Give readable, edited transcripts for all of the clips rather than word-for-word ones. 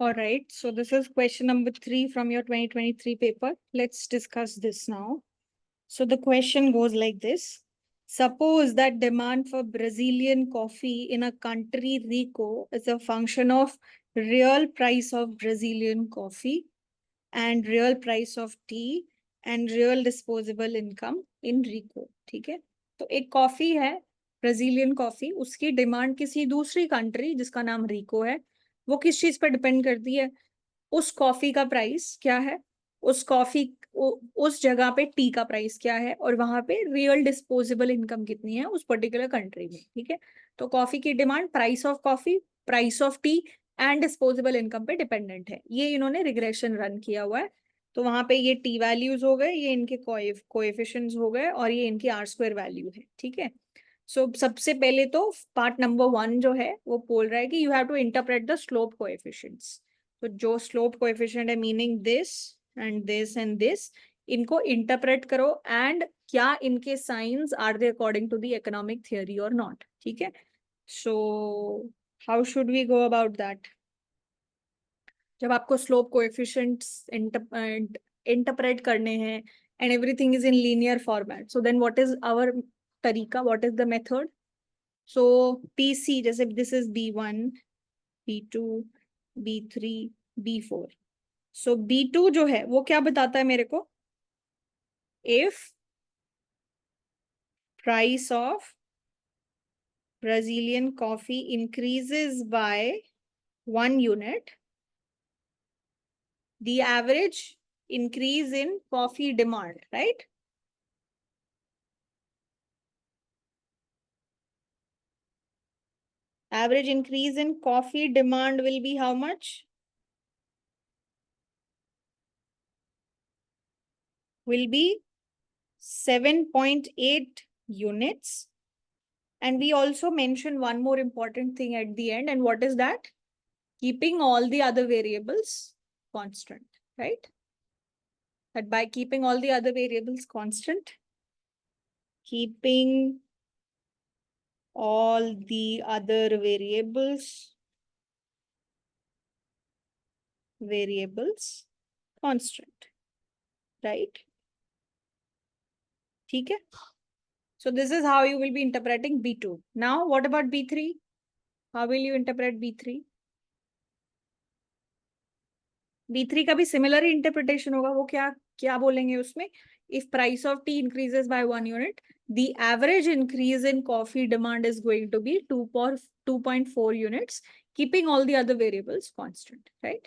All right, so this is question number 3 from your 2023 paper. Let's discuss this now. So the question goes like this. Suppose that demand for Brazilian coffee in a country RICO is a function of real price of Brazilian coffee and real price of tea and real disposable income in RICO. ठीक है, तो एक coffee है Brazilian coffee, उसकी demand किसी दूसरी country जिसका नाम रिको है, वो किस चीज पर डिपेंड करती है? उस कॉफी का प्राइस क्या है, उस कॉफी उस जगह पे टी का प्राइस क्या है, और वहां पे रियल डिस्पोजेबल इनकम कितनी है उस पर्टिकुलर कंट्री में। ठीक है, तो कॉफी की demand price of coffee, price of T and disposable income पे डिपेंडेंट है। ये इन्होंने रिग्रेशन रन किया हुआ है। तो वहां पे ये टी वैल्यूज हो गए, ये इनके कोएफिशिएंट्स हो गए, और ये इनकी आर स्क्वायर वैल्यू है। ठीक है, सो सबसे पहले तो पार्ट नंबर 1 जो है वो बोल रहा है कि you have to interpret the slope coefficients. तो जो स्लोप कोएफिशिएंट है, मीनिंग दिस एंड दिस, इनको इंटरप्रेट करो एंड क्या इनके signs are they according to the economic theory और नॉट। ठीक है, so how should we go about that? जब आपको स्लोप कोएफिशिएंट्स इंटरप्रेट करने हैं and everything is in linear format, so then what is our तरीका, what is the method? So PC, जैसे this is B1, B2, B3, B4। So B2 जो है वो क्या बताता है मेरे को? If price of Brazilian coffee increases by 1 unit, the average increase in coffee demand, right? Average increase in coffee demand will be how much? Will be 7.8 units. And we also mention one more important thing at the end. And what is that? Keeping all the other variables constant, right? That by keeping all the other variables constant, keeping all the other variables constant, right? ठीक है, so this is how you will be interpreting B2. Now what about B3? How will you interpret B3? B3 का भी similar interpretation होगा। वो क्या क्या बोलेंगे उसमें? If price of T increases by 1 unit, the average increase in coffee demand is going to be 2.4 units, keeping all the other variables constant, right?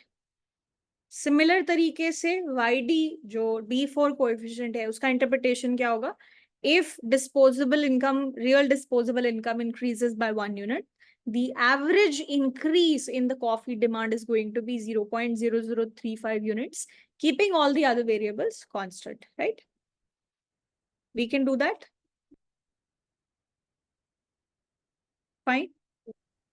Similar तरीके से YD जो D4 कोएफिशिएंट है उसका इंटरप्रिटेशन क्या होगा? If disposable income, real disposable income increases by 1 unit, the average increase in the coffee demand is going to be 0.0035 units, keeping all the other variables constant, right? We can do that. Fine.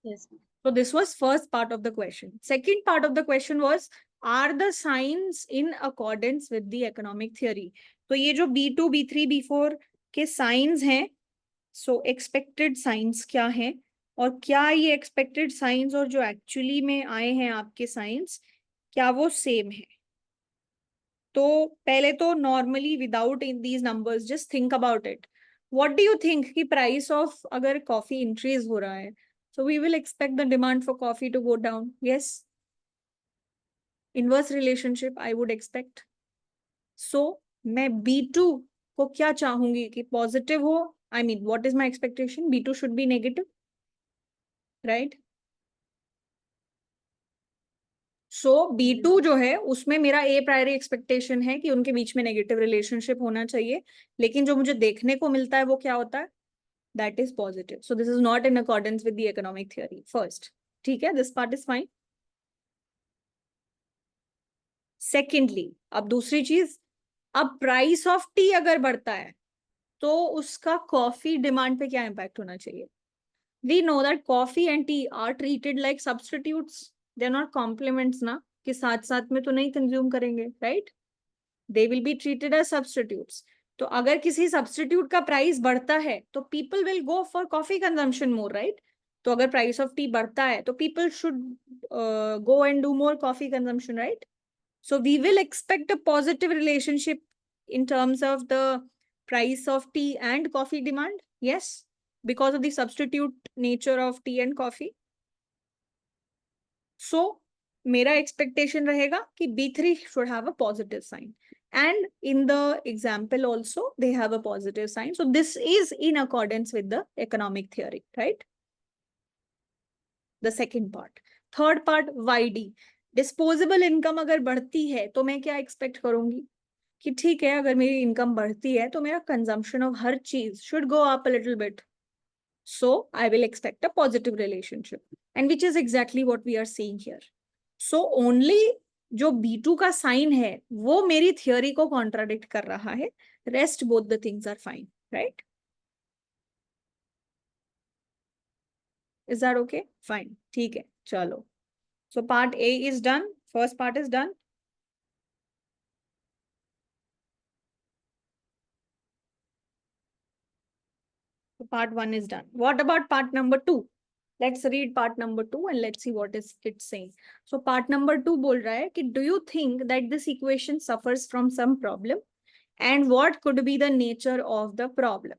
Yes. So this was first part of the question. Second part of the question was, are the signs in accordance with the economic theory? तो ये जो B2, B3, B4 के science हैं, सो expected science क्या है, और क्या ये एक्सपेक्टेड साइंस और जो एक्चुअली में आए हैं आपके साइंस, क्या वो सेम है? तो पहले तो normally without in these numbers just think about it. What do you think कि प्राइस ऑफ अगर कॉफी इंक्रीज हो रहा है, so we will expect the demand for coffee to go down. Yes, inverse relationship I would expect. So मैं B2 को क्या चाहूंगी कि पॉजिटिव हो? I mean, what is my expectation? B2 should be negative, right? So B2 जो है उसमें मेरा A प्रायरी एक्सपेक्टेशन है कि उनके बीच में नेगेटिव रिलेशनशिप होना चाहिए, लेकिन जो मुझे देखने को मिलता है वो क्या होता है? That is positive. So this is not in accordance with the economic theory. First, ठीक है, this part is fine. Secondly, अब दूसरी चीज, अब प्राइस ऑफ टी अगर बढ़ता है तो उसका कॉफी डिमांड पे क्या इम्पैक्ट होना चाहिए? We know that coffee and tea are treated like substitutes, they are not complements ना, कि साथ साथ में तो नहीं कंज्यूम करेंगे, right? They will be treated as substitutes. तो अगर किसी सब्स्टिट्यूट का प्राइस बढ़ता है तो people will go for coffee consumption more, right? तो अगर प्राइस ऑफ टी बढ़ता है तो people should go and do more coffee consumption, right? So we will expect a positive relationship in terms of the price of tea and coffee demand. Yes, because of the substitute nature of tea and coffee. So मेरा expectation रहेगा कि B3 should have a positive sign. And in the example also, they have a positive sign. So this is in accordance with the economic theory, right? The second part. Third part, YD. Disposable income अगर बढ़ती है तो मैं क्या expect करूंगी कि ठीक है, अगर मेरी इनकम बढ़ती है तो मेरा कंजम्पशन ऑफ हर चीज should go up a little bit. So I will expect a positive relationship, and which is exactly what we are seeing here. So only जो B2 का साइन है वो मेरी थियोरी को कॉन्ट्राडिक्ट कर रहा है. Rest both the things are fine, right? Is that okay? Fine, ठीक है, चलो. So part A is done. First part is done. So part 1 is done. What about part number 2? Let's read part number 2 and let's see what is it saying. So part number 2 बोल रहा है कि do you think that this equation suffers from some problem and what could be the nature of the problem?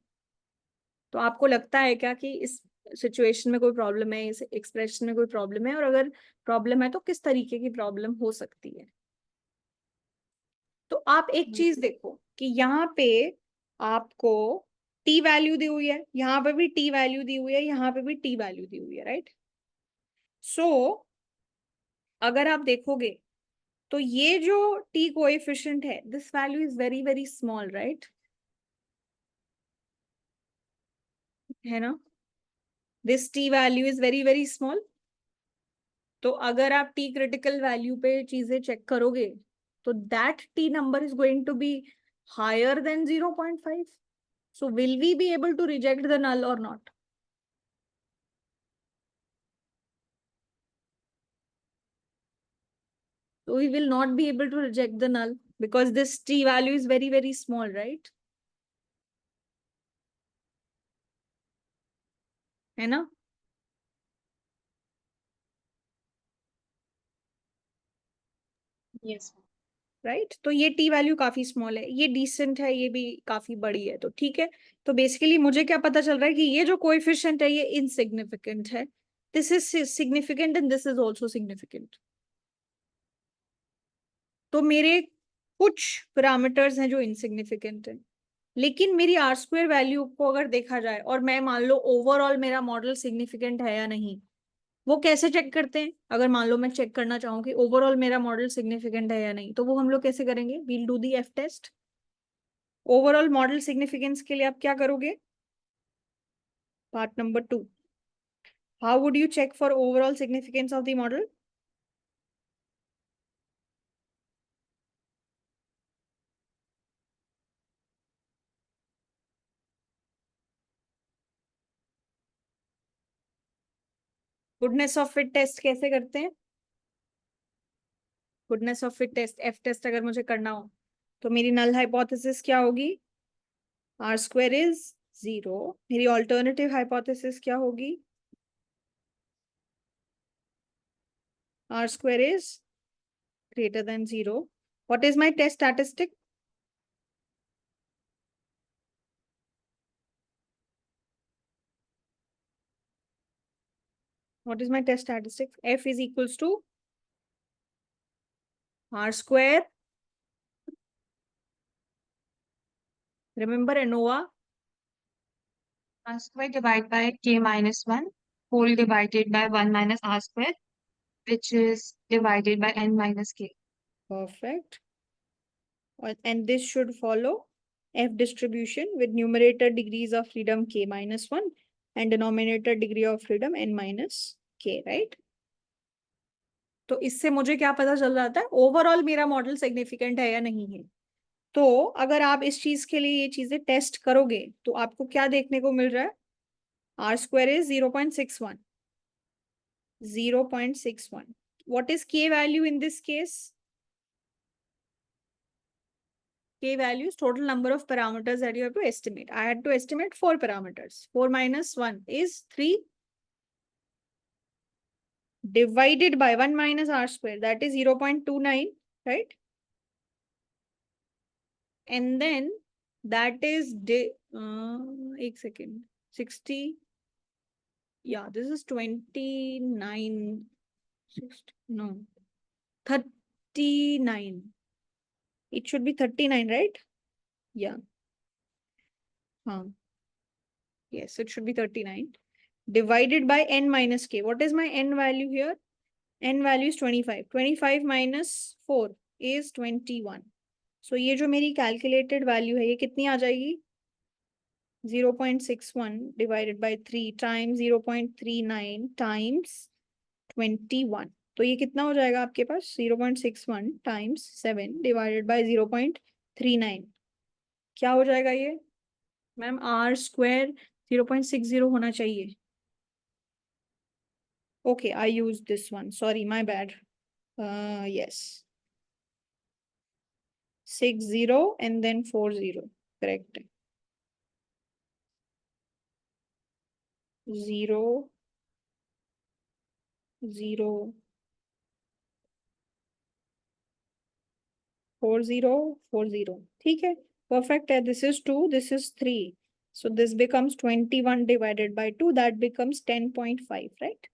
तो आपको लगता है क्या कि इस सिचुएशन में कोई प्रॉब्लम है, इस एक्सप्रेशन में कोई प्रॉब्लम है, और अगर प्रॉब्लम है तो किस तरीके की प्रॉब्लम हो सकती है? तो आप एक चीज देखो कि यहाँ पे आपको टी वैल्यू दी हुई है, यहाँ पे भी टी वैल्यू दी हुई है, यहाँ पे भी टी वैल्यू दी हुई है, राइट? सो अगर आप देखोगे तो ये जो टी कोएफिशिएंट है, this value is very very small, right? है ना? This T value is very very small. तो अगर आप टी क्रिटिकल वैल्यू पे चीजें चेक करोगे तो that T number is going to be higher than 0.5. So will we be able to reject the null or not? So we will not be able to reject the null because this t value is very, very small, right? है ना? Yes. Right, तो ये T value काफी small है, ये decent है, ये भी काफी बड़ी है, तो ठीक है. तो बेसिकली मुझे क्या पता चल रहा है कि ये जो कोएफिशिएंट है ये इनसिग्निफिकेंट है. This is significant and this is also significant. तो मेरे कुछ पैरामीटर्स हैं जो इनसिग्निफिकेंट है, लेकिन मेरी आर स्क्वायर वैल्यू को अगर देखा जाए और मैं मान लो ओवरऑल मेरा मॉडल सिग्निफिकेंट है या नहीं, वो कैसे चेक करते हैं? अगर मान लो मैं चेक करना चाहूँ कि ओवरऑल मेरा मॉडल सिग्निफिकेंट है या नहीं, तो वो हम लोग कैसे करेंगे? We'll do the F test. Overall model significance के लिए आप क्या करोगे? Part number 2. How would you check for overall significance of the model? Goodness of fit test कैसे करते हैं? Goodness of fit test, F test अगर मुझे करना हो तो मेरी नल हाइपोथेसिस क्या होगी? R square is 0. मेरी ऑल्टरनेटिव हाइपोथेसिस क्या होगी? R square is greater than 0. What is my test statistic? What is my test statistic? F is equals to R square. Remember ANOVA? R square divided by k minus 1 whole divided by 1 minus r square, which is divided by n minus k. Perfect. And this should follow F distribution with numerator degrees of freedom k minus 1 and denominator degree of freedom n minus k, right? तो इससे मुझे क्या पता चल जाता है? Overall मेरा model significant है या नहीं है. तो अगर आप इस चीज के लिए ये चीजें टेस्ट करोगे तो आपको क्या देखने को मिल रहा है? R square is 0.61. 0.61. What is k value in this case? K value is total number of parameters that you have to estimate. I had to estimate 4 parameters. 4 minus 1 is 3. divided by 1 minus r square, that is 0.29, right? And then that is एक second, 60, yeah, this is 29, 60, no, 39. It should be 39, right? Yeah. Yes, it should be 39. Divided by n minus k. What is my n value here? N value is 25. 25 minus 4 is 21. So ये जो मेरी calculated value है, ये कितनी आ जाएगी? 0.61 divided by 3 times 0.39 times 21. तो ये कितना हो जाएगा आपके पास? 0.61 times 7 divided by 0.39. क्या हो जाएगा ये? मैम r square 0.60 होना चाहिए. Okay, I used this one. Sorry, my bad. Yes. 60 and then 40. Correct. 0, 0, 40, 40. ठीक है. Perfect है. This is 2, this is 3. So this becomes 21 divided by 2. That becomes 10.5, right?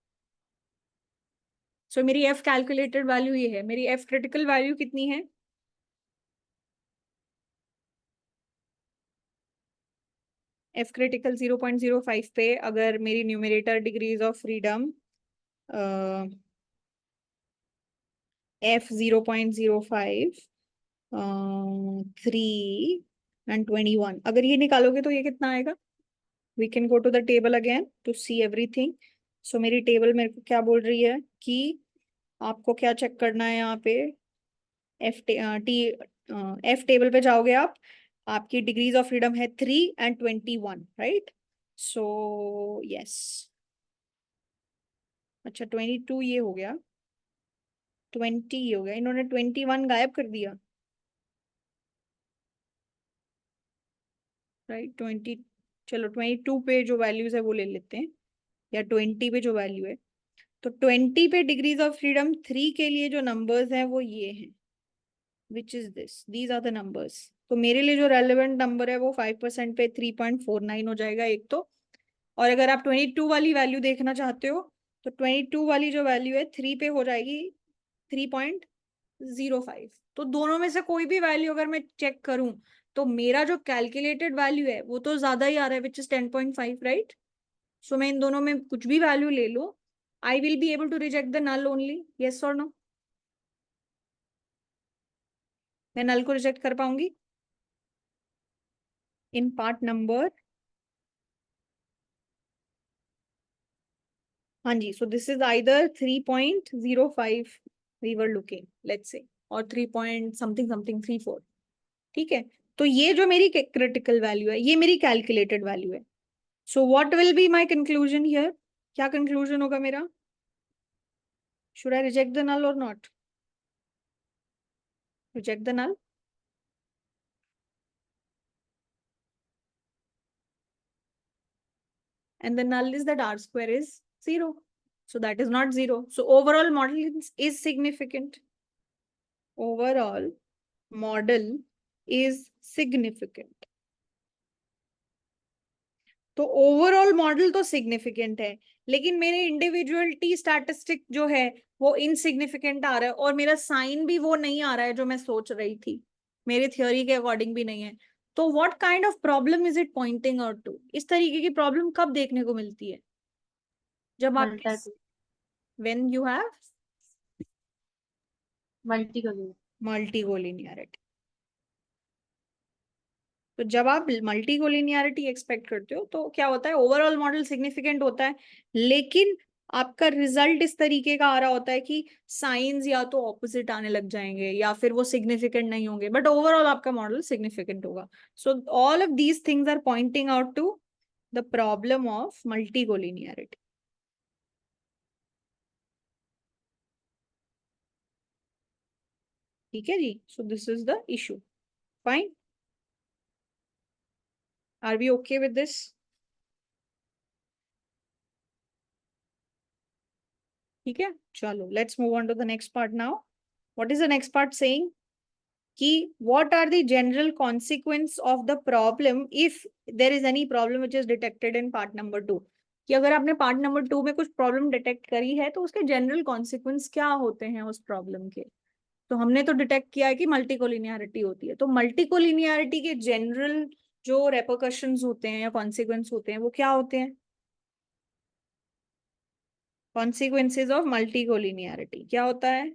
So मेरी F calculated value ये है. मेरी F critical value कितनी है? F critical 0.05 पे अगर मेरी numerator degrees of freedom F 0.05 3 and 21 अगर ये निकालोगे तो ये कितना आएगा? We can go to the table again to see everything. So मेरी टेबल मेरे को क्या बोल रही है कि आपको क्या चेक करना है यहाँ पे? F टेबल पे जाओगे आप, आपकी डिग्रीज ऑफ फ्रीडम है 3 and 21, राइट? So yes. अच्छा 22 ये हो गया, 20 ये हो गया, इन्होंने 21 गायब कर दिया, राइट? 20, चलो 22 पे जो वैल्यूज है वो ले लेते हैं, या 20 पे जो वैल्यू है. तो 20 पे डिग्रीज ऑफ फ्रीडम 3 के लिए जो नंबर्स हैं वो ये हैं, which is this, these are the numbers. तो मेरे लिए जो रेलेवेंट नंबर है वो 5% पे 3.49 हो जाएगा एक तो. और अगर आप 22 वाली वैल्यू देखना चाहते हो तो 22 वाली जो वैल्यू है 3 पे हो जाएगी 3.05. तो दोनों में से कोई भी वैल्यू अगर मैं चेक करूं तो मेरा जो कैलकुलेटेड वैल्यू है वो तो ज्यादा ही आ रहा है, विच इज 10.5, राइट? सो मैं इन दोनों में कुछ भी वैल्यू ले लूं, I will be able to reject the null only. Yes और नो? मैं नल को रिजेक्ट कर पाऊंगी इन पार्ट नंबर. हाँ जी. So this is either 3.05 we were looking, let's say, और 3 पॉइंट समथिंग समथिंग 34. ठीक है. तो ये जो मेरी क्रिटिकल वैल्यू है ये मेरी कैलकुलेटेड वैल्यू है. So what will be my conclusion here? क्या कंक्लूजन होगा मेरा? Should I reject the null और not? Reject the null. And the null is that r square is 0. So that is not 0. So overall model is significant. Overall model is significant. तो overall model तो significant है, लेकिन मेरे individual T statistic जो है वो insignificant आ रहा है, और मेरा साइन भी वो नहीं आ रहा है जो मैं सोच रही थी, मेरे थ्योरी के अकॉर्डिंग भी नहीं है. तो what kind of problem is it pointing out to? इस तरीके की प्रॉब्लम कब देखने को मिलती है? जब आपके when you have multi collinearity. तो जब आप मल्टी कोलिनियरिटी एक्सपेक्ट करते हो तो क्या होता है? ओवरऑल मॉडल सिग्निफिकेंट होता है, लेकिन आपका रिजल्ट इस तरीके का आ रहा होता है कि साइंस या तो ऑपोजिट आने लग जाएंगे या फिर वो सिग्निफिकेंट नहीं होंगे, बट ओवरऑल आपका मॉडल सिग्निफिकेंट होगा. So all of these things are pointing out to the problem of multi collinearity. ठीक है जी. So this is the issue. Fine. Are we okay with this? ठीक है, चलो let's move on to the next part now. What is the next part saying कि what are the general consequence of the problem if there is any problem which is detected in part number 2. कि अगर आपने part number 2 में कुछ problem detect करी है तो उसके जनरल कॉन्सिक्वेंस क्या होते हैं उस प्रॉब्लम के. तो हमने तो डिटेक्ट किया है कि मल्टीकोलिनियरिटी होती है, तो मल्टीकोलिनियरिटी के जनरल जो रेपरकशंस होते हैं या कॉन्सिक्वेंस होते हैं वो क्या होते हैं. कॉन्सिक्वेंसेज ऑफ मल्टीकोलिनियरिटी क्या होता है.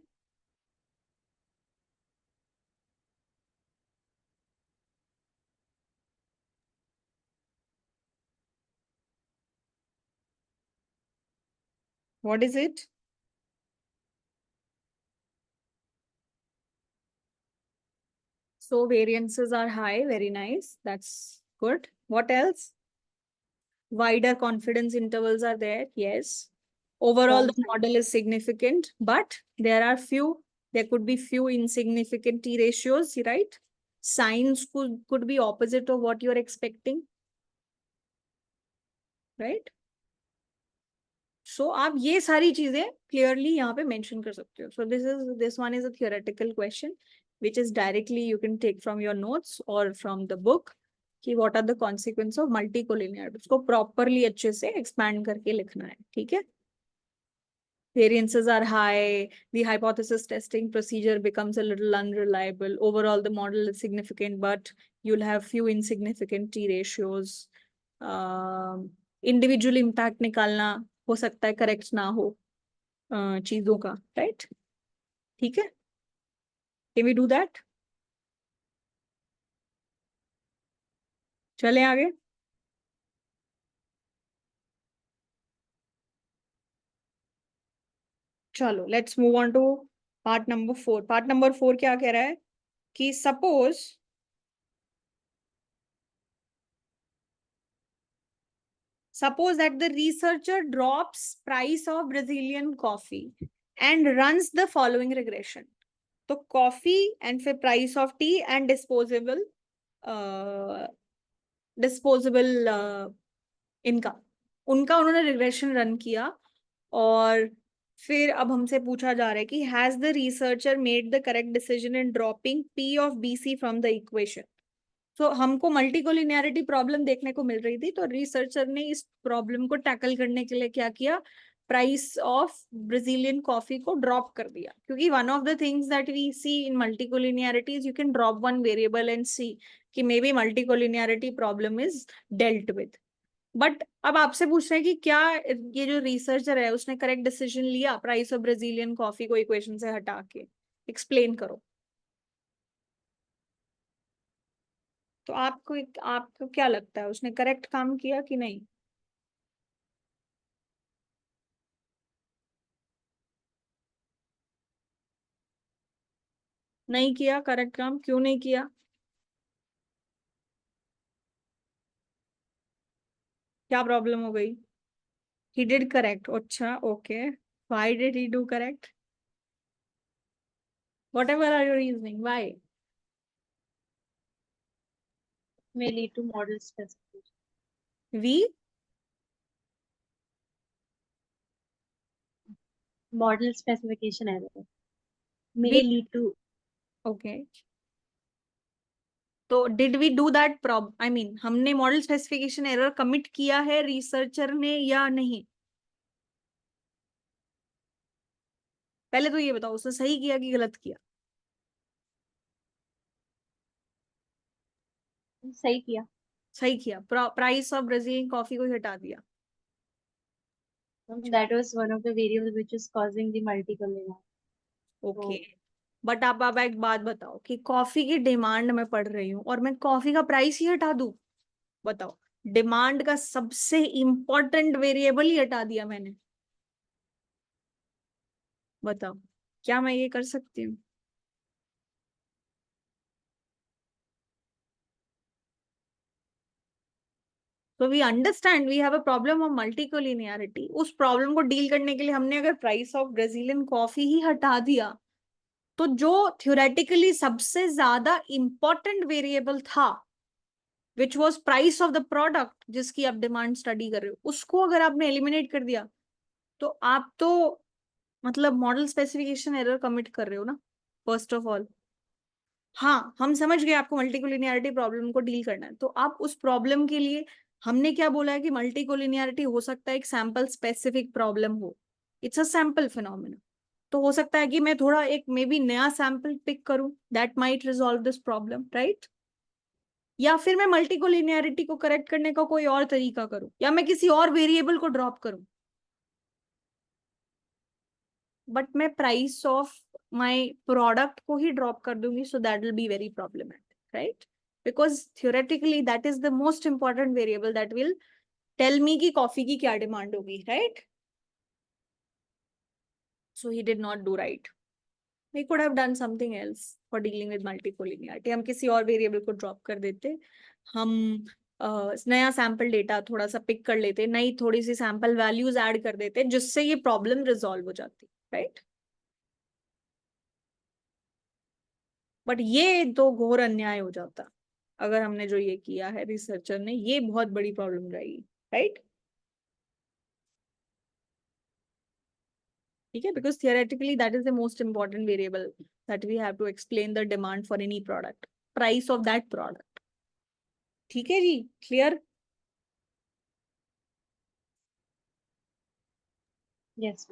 What is it. So variances are high, very nice. That's good. What else? Wider confidence intervals are there. Yes. Overall, the model is significant, but there could be few insignificant T ratios, right? Signs could be opposite of what you're expecting, right? So आप ये सारी चीजें clearly यहाँ पे mention कर सकते हो. So this one is a theoretical question, which is directly you can take from your notes or from the book. कि what are the consequences of multicollinearity. उसको properly अच्छे से expand करके लिखना है, ठीक है? Variances are high. The hypothesis testing procedure becomes a little unreliable. Overall, the model is significant, but you'll have few insignificant T ratios. Individual impact निकालना हो सकता है करेक्ट ना हो चीजों का, राइट. ठीक है, कैन वी डू दैट. चले आगे. चलो let's move on to part number 4. Part number 4 क्या कह रहा है कि suppose that the researcher drops price of Brazilian coffee and runs the following regression. तो कॉफी एंड फिर price of T and disposable इनका उनका उन्होंने रिग्रेशन रन किया. और फिर अब हमसे पूछा जा रहा है कि has the researcher made the correct decision in dropping P of B C from the equation. तो हमको मल्टीकोलिनियरिटी प्रॉब्लम देखने को मिल रही थी, तो रिसर्चर ने इस प्रॉब्लम को टैकल करने के लिए क्या किया, प्राइस ऑफ ब्राजीलियन कॉफी को ड्रॉप कर दिया. क्योंकि one of the things that we see in multicollinearity is you can drop one variable and see कि may be multicollinearity problem is dealt with. But अब आपसे पूछ रहे हैं कि क्या ये जो रिसर्चर है उसने करेक्ट डिसीजन लिया प्राइस ऑफ ब्राजीलियन कॉफी को इक्वेशन से हटा के. एक्सप्लेन करो. तो आपको क्या लगता है उसने करेक्ट काम किया कि नहीं. नहीं किया करेक्ट काम. क्यों नहीं किया. क्या प्रॉब्लम हो गई. He did correct. अच्छा okay. Why did he do correct. Whatever are your reasoning. Why. may lead to model specification. We Model specification error may We- lead to okay. तो did we do that I mean हमने model specification error commit किया है researcher ने या नहीं. पहले तो ये बताओ उसने सही किया कि गलत किया. सही किया. सही किया. प्राइस ऑफ ब्राजीलियन कॉफी को हटा दिया. That was one of the variables which is causing the multicollinearity. Okay. But आप अब एक बात बताओ कि कॉफी की डिमांड मैं पढ़ रही हूँ और मैं कॉफी का प्राइस ही हटा दूं. बताओ. डिमांड का सबसे इंपॉर्टेंट वेरिएबल ही हटा दिया मैंने. बताओ क्या मैं ये कर सकती हूँ. तो we understand we have a problem of multicollinearity. उस प्रॉब्लम को डील करने के लिए हमने अगर प्राइस ऑफ ब्राजीलियन कॉफी ही हटा दिया तो जो थ्योरेटिकली सबसे ज्यादा इंपॉर्टेंट वेरिएबल था which was price of the product जिसकी आप डिमांड स्टडी कर रहे हो उसको अगर आपने एलिमिनेट कर दिया तो आप तो मतलब मॉडल स्पेसिफिकेशन एरर कमिट कर रहे हो ना, फर्स्ट ऑफ ऑल। हाँ, हम समझ गए आपको मल्टीकोलिनियरिटी प्रॉब्लम को डील करना है, तो आप उस प्रॉब्लम के लिए हमने क्या बोला है कि मल्टीकोलिनियरिटी हो सकता है एक सैंपल स्पेसिफिक प्रॉब्लम हो, इट्स अ सैंपल फिनोमेना। तो हो सकता है कि मैं थोड़ा एक मे बी नया सैंपल पिक करूं, that might resolve this problem, right? या फिर मैं मल्टीकोलिनियरिटी को करेक्ट करने का कोई और तरीका करूं, या मैं किसी और वेरिएबल को ड्रॉप करूं, बट मैं प्राइस ऑफ माय प्रोडक्ट को ही ड्रॉप कर दूंगी, so that will be very problematic, right? Because theoretically that is the most important variable that will tell me की कॉफी की क्या डिमांड होगी, right? So he did not do right, we could have done something else for dealing with multicollinearity। हम किसी और variable को drop कर देते, हम नया सैंपल डेटा थोड़ा सा पिक कर लेते, नई थोड़ी सी सैंपल वैल्यूज ऐड कर देते, जिससे ये प्रॉब्लम रिजॉल्व हो जाती, राइट? बट ये तो घोर अन्याय हो जाता अगर हमने जो ये किया है रिसर्चर ने, ये बहुत बड़ी प्रॉब्लम रहेगी, राइट? ठीक है, because theoretically that is the most important variable that we have to explain the demand for any product, price of that product. ठीक है जी, क्लियर? Yes.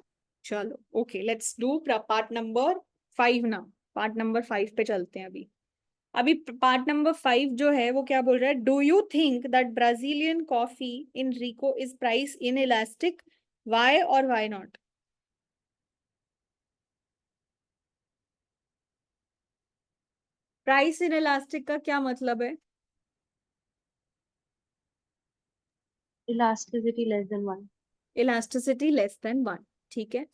चलो okay, let's do part number 5 ना। Part number 5 पे चलते हैं अभी। अभी पार्ट नंबर 5 जो है वो क्या बोल रहा है, do you think that Brazilian coffee in Rico is price inelastic, why और why not? Price inelastic का क्या मतलब है? Elasticity less than 1. Elasticity less than 1, ठीक है।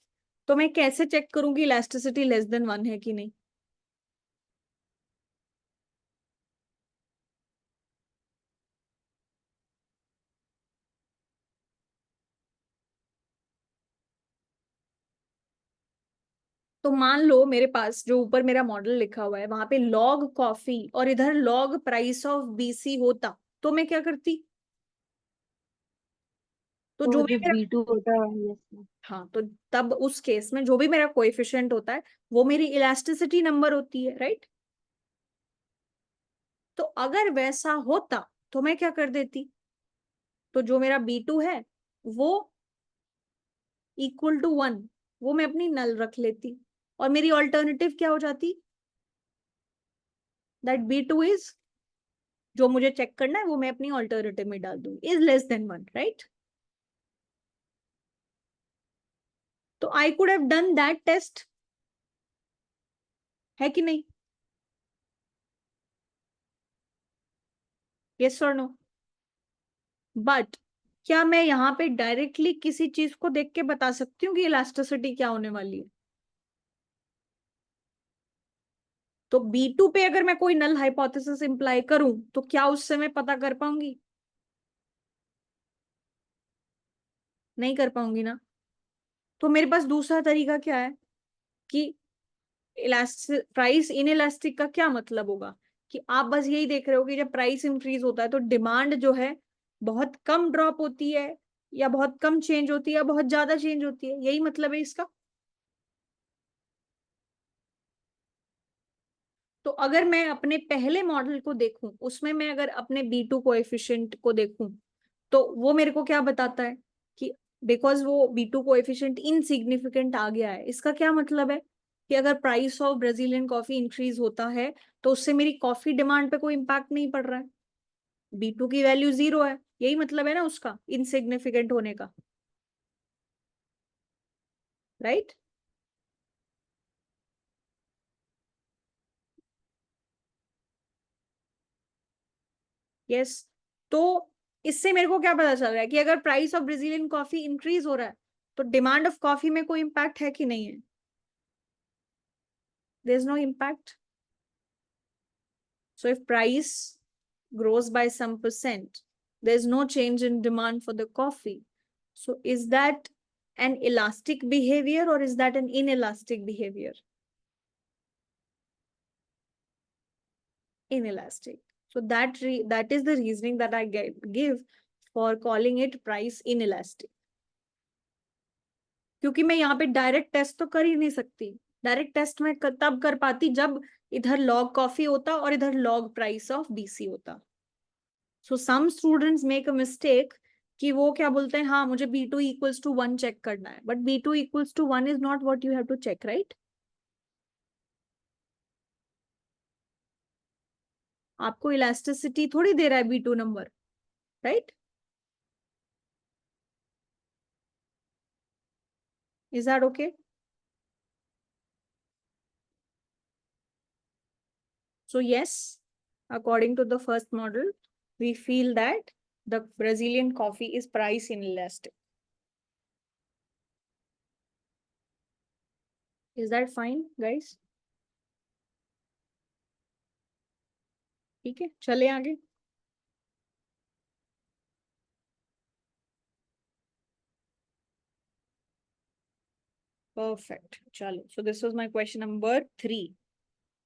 तो मैं कैसे चेक करूंगी इलास्टिसिटी लेस देन 1 है कि नहीं? तो मान लो मेरे पास जो ऊपर मेरा मॉडल लिखा हुआ है वहां पे लॉग कॉफी और इधर लॉग प्राइस ऑफ बीसी होता, तो मैं क्या करती? तो तो जो भी जो मेरा, B2 होता है yes. हाँ, तो तब उस केस में जो भी मेरा कोएफिशिएंट होता है वो मेरी इलास्टिसिटी नंबर होती है, राइट? तो अगर वैसा होता तो मैं क्या कर देती? तो जो मेरा B2 है वो इक्वल टू 1, वो मैं अपनी नल रख लेती, और मेरी ऑल्टरनेटिव क्या हो जाती? दैट B2 इज, जो मुझे चेक करना है वो मैं अपनी ऑल्टरनेटिव में डाल दूंगी, इज लेस देन 1, राइट? तो I could have done that test, है कि नहीं? यस और नो? बट क्या मैं यहाँ पे डायरेक्टली किसी चीज को देख के बता सकती हूँ कि इलास्टिसिटी क्या होने वाली है? तो B2 पे अगर मैं कोई नल हाइपोथेसिस इंप्लाई करूं तो क्या उससे मैं पता कर पाऊंगी? नहीं कर पाऊंगी ना। तो मेरे पास दूसरा तरीका क्या है कि इलास्टिक प्राइस इन इलास्टिक का क्या मतलब होगा, कि आप बस यही देख रहे हो कि जब प्राइस इंक्रीज होता है तो डिमांड जो है बहुत कम ड्रॉप होती है, या बहुत कम चेंज होती है, या बहुत ज्यादा चेंज होती है, यही मतलब है इसका। तो अगर मैं अपने पहले मॉडल को देखूं, उसमें मैं अगर अपने B2 कोएफिशिएंट को देखूं, तो वो मेरे को क्या बताता है कि बिकॉज वो B2 कोएफिशिएंट इनसिग्निफिकेंट आ गया है, इसका क्या मतलब है कि अगर price of Brazilian coffee increase होता है तो उससे मेरी कॉफी डिमांड पे कोई इम्पैक्ट नहीं पड़ रहा है, B2 की वैल्यू 0 है, यही मतलब है ना उसका इनसिग्निफिकेंट होने का, राइट? यस। तो इससे मेरे को क्या पता चल रहा है कि अगर price of Brazilian coffee increase हो रहा है तो डिमांड ऑफ कॉफी में कोई इम्पैक्ट है कि नहीं है? There is no impact. So if price grows by some percent, there's no change in demand for the coffee. So is that an elastic behavior or is that an inelastic behavior? Inelastic. So that is the reasoning that I give for calling it price inelastic. क्योंकि मैं यहाँ पे direct test तो कर ही नहीं सकती। Direct test मैं तब कर पाती जब इधर लॉग कॉफी होता और इधर लॉग प्राइस ऑफ बीसी होता। So some students make a mistake कि वो क्या बोलते हैं, हाँ मुझे B2 इक्वल्स टू 1 चेक करना है, but B2 equals to 1 is not what you have to check, right? आपको इलास्टिसिटी थोड़ी दे रहा है B2 number, right? Is that okay? So yes, according to the first model, we feel that the Brazilian coffee is price inelastic. Is that fine, guys? ठीक है, चले आगे। Perfect. Chalo. So this was my question number 3.